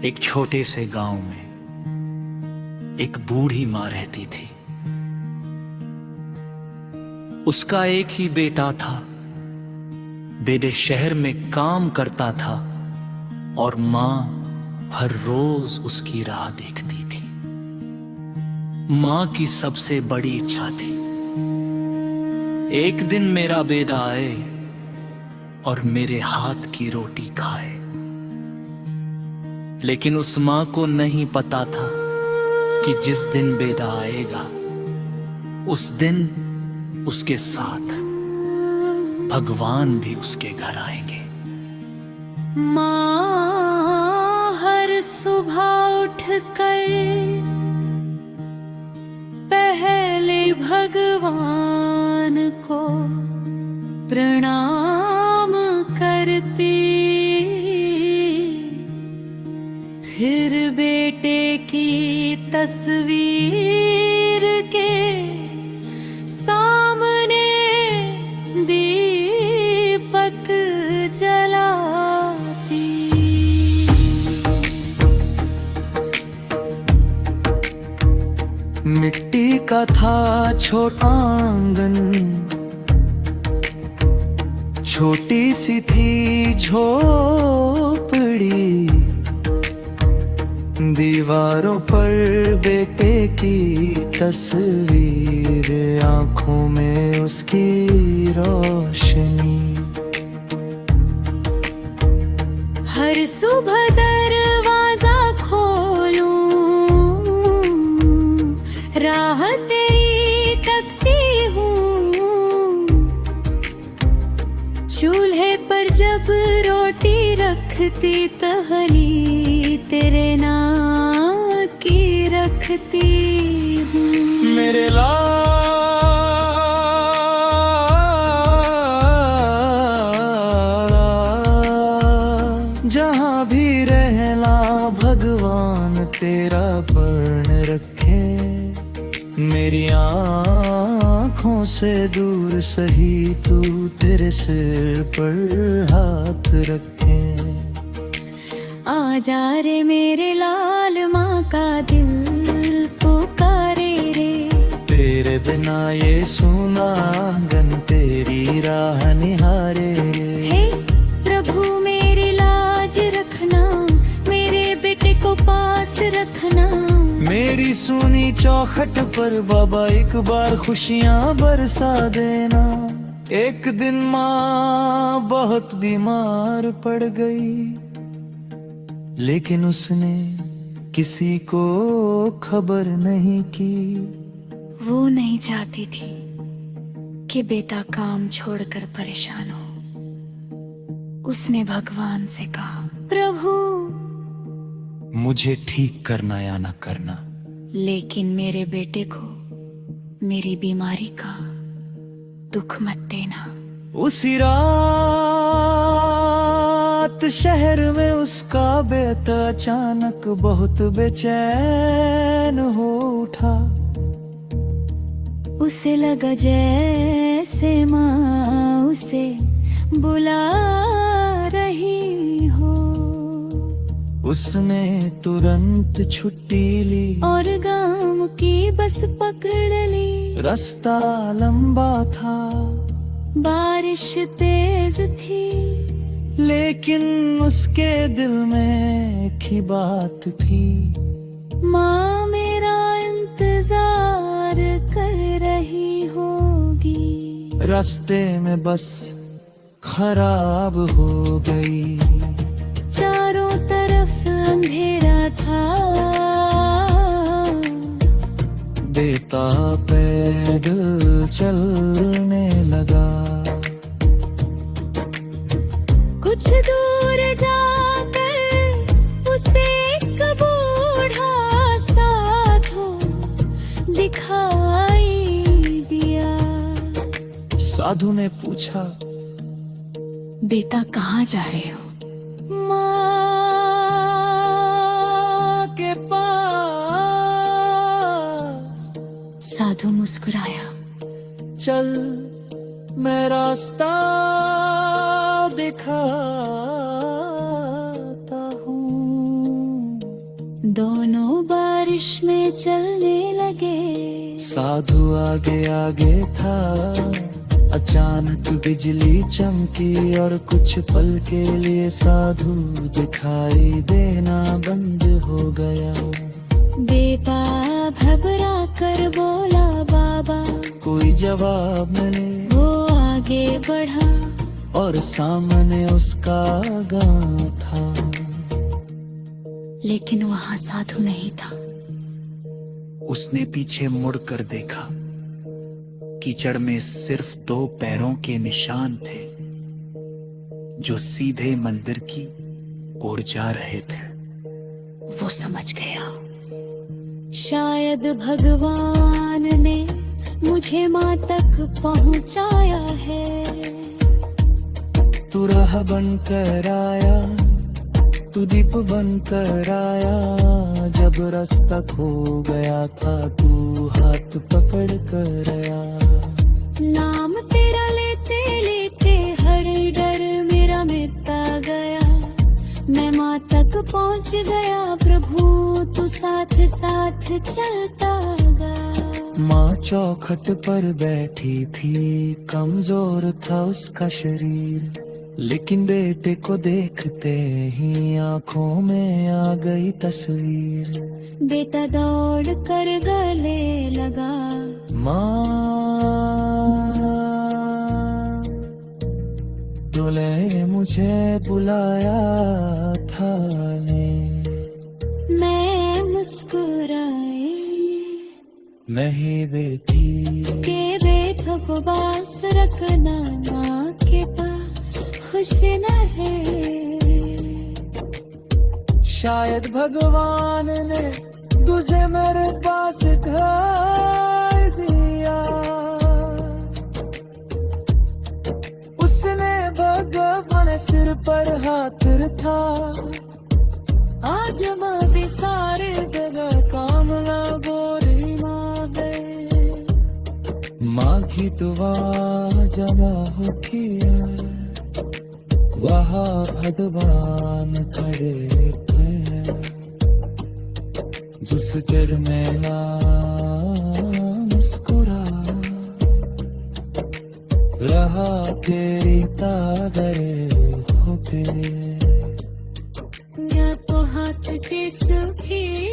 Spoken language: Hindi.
एक छोटे से गांव में एक बूढ़ी मां रहती थी। उसका एक ही बेटा था। बेटे शहर में काम करता था और मां हर रोज उसकी राह देखती थी। मां की सबसे बड़ी इच्छा थी एक दिन मेरा बेटा आए और मेरे हाथ की रोटी खाए। लेकिन उस मां को नहीं पता था कि जिस दिन बेटा आएगा उस दिन उसके साथ भगवान भी उसके घर आएंगे। माँ हर सुबह उठकर पहले भगवान को प्रणाम करती, फिर बेटे की तस्वीर के सामने दीपक जलाती। मिट्टी का था छोटा आंगन, छोटी सी थी झोपड़ी। दीवारों पर बेटे की तस्वीर, आंखों में उसकी रोशनी। हर सुबह दरवाजा खोलूं, राह तेरी तकती हूँ। चूल्हे पर जब रोटी रखती, तहली तेरे नाम की रखती हूँ। मेरे लाल जहाँ भी रहना भगवान तेरा वर्ण रखे। मेरी आँखों से दूर सही तू तेरे सिर पर हाथ रखे। आजा रे मेरे लाल, माँ का दिल पुकारे रे। तेरे बिना ये सुना आंगन तेरी राह निहारे रे। हे प्रभु मेरी लाज रखना, मेरे बेटे को पास रखना। मेरी सुनी चौखट पर बाबा एक बार खुशियाँ बरसा देना। एक दिन माँ बहुत बीमार पड़ गई, लेकिन उसने किसी को खबर नहीं की। वो नहीं चाहती थी कि बेटा काम छोड़कर परेशान हो। उसने भगवान से कहा, प्रभु मुझे ठीक करना या न करना, लेकिन मेरे बेटे को मेरी बीमारी का दुख मत देना। उसी रात शहर में उसका बेटा अचानक बहुत बेचैन हो उठा। उसे लगा जैसे माँ उसे बुला रही हो। उसने तुरंत छुट्टी ली और गांव की बस पकड़ ली। रास्ता लंबा था, बारिश तेज थी, लेकिन उसके दिल में एक ही बात थी। माँ मेरा इंतजार कर रही होगी। रास्ते में बस खराब हो गई। चारों तरफ अंधेरा था, बेटा पैदल चलने लगा। कुछ दूर जाकर उसे एक बूढ़ा साधु दिखाई दिया। साधु ने पूछा, बेटा कहाँ जा रहे हो? माँ के पास। साधु मुस्कुराया, चल मैं रास्ता दिखाता हूँ। से चलने लगे। साधु आगे आगे था, अचानक बिजली चमकी और कुछ पल के लिए साधु दिखाई देना बंद हो गया। बेटा घबरा कर बोला बाबा, कोई जवाब मिले वो आगे बढ़ा और सामने उसका गांव था। लेकिन वहां साधु नहीं था। उसने पीछे मुड़कर देखा, कीचड़ में सिर्फ 2 पैरों के निशान थे जो सीधे मंदिर की ओर जा रहे थे। वो समझ गया, शायद भगवान ने मुझे माँ तक पहुँचाया है। तू राह बनकर आया, तू दीप बनकर आया, जब रास्ता खो गया था तू हाथ पकड़ कर आया। नाम तेरा लेते लेते हर डर मेरा मिटता गया। मैं माँ तक पहुँच गया, प्रभु तू साथ साथ चलता गया। माँ चौखट पर बैठी थी, कमजोर था उसका शरीर, लेकिन बेटे को देखते ही आंखों में आ गई तस्वीर। बेटा दौड़ कर गले लगा, माँ तूने मुझे बुलाया था ने। मैं मुस्कुराई, नहीं बेटी के बेटों को बास रखना माँ के पास खुश न है। शायद भगवान ने तुझे मेरे पास घर दिया। उसने भगवान सिर पर हाथ रखा, आज माँ भी सारे जगह काम ना गोरी माँ गए। माँ की दुआ जमा हो किया, वहाँ भगवान खड़े थे, जिस गिर में ना मुस्कुरा रहा तेरी तादरे होके। या तो हाथ के सुखी